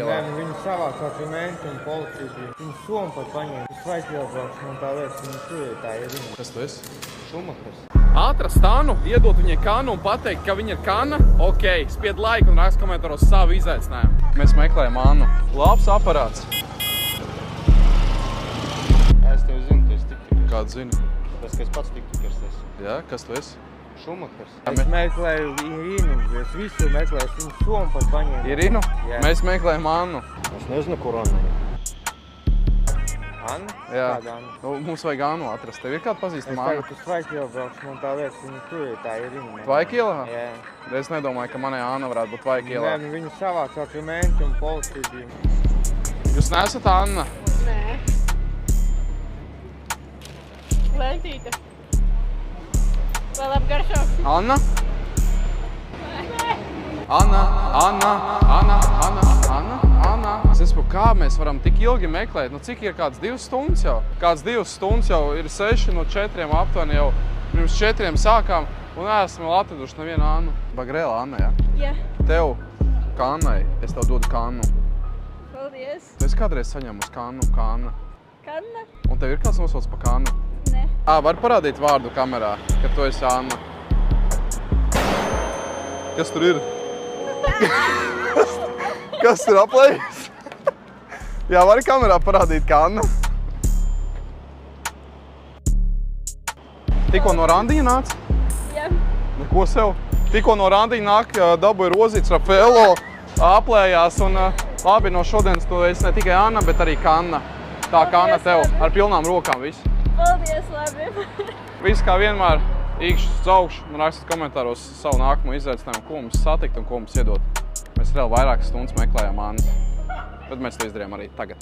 Nē, viņi savāc argumentu un policiju. Viņi somu pat paņēma. Es vajag iebraukšu un tā lietas, viņi turētā ir viņa. Kas tu esi? Šumakers. Atrast Annu, iedot viņai kanu un pateikt, ka viņa ir kana. Ok, spied laiku un rakst komentāros savu izaicinājumu. Mēs meklējam Annu. Labs aparāts. Es tevi zinu, tu esi tiktikers. Kādu zini? Tāpēc, ka es pats tiktikers esi. Jā, kas tu esi? Šumakers. Es meklēju Irinu, es visu meklēju, es viņu somu pat paņēmu. Irinu? Jā. Mēs meklējam Annu. Es nezinu, kur Anna ir. Anna? Jā. Kāda Anna? Nu, mums vajag Annu atrast. Tev ir kāda pazīstama Anna? Es vajag iebraukšu un tā lietas, viņi turētā ir viņa. Tvaika ielā? Jā. Es nedomāju, ka manai Anna varētu būt Tvaika ielā. Nē, viņi savāc argumentu un policiju. Jūs neesat Anna? Nē. Lentīte. Vēl apgaršo. Anna? Nē. Anna. Es saprotu, kā mēs varam tik ilgi meklēt? Nu, cik ir kāds 2 stundas jau? Kāds 2 stundas jau ir 6 no 4 aptuveni jau. Pirms 4 sākām un neesam vēl atraduši nevienu Annu. Bagrēla Anna, jā? Jā. Tev, kā Annai, es tev dodu kannu. Paldies. Tu esi kādreiz saņēmusi kannu, kā Anna? Kanna? Un tev ir kāds nosauc pa kannu? Nē. Var parādīt vārdu kamerā, ka tu esi Anna? Kas tur ir? Kas tur aplējis? Jā, vari kamerā parādīt, kā Anna? Tikko no randiņa nāc? Jā. Neko sev. Tikko no randiņa nāk, dabūja Rozīts, Rafaelo, aplējās un labi, no šodienas tu esi ne tikai Anna, bet arī Kanna. Tā kā Anna tev ar pilnām rokām viss. Paldies, labi. Viss kā vienmēr, īkšķis uz augšu un rakstiet komentāros savu nākamo izaicinājumu, ko mums satikt un ko mums iedot. Mēs vēl vairākas stundas meklējām Annas, bet mēs to izdarījām arī tagad.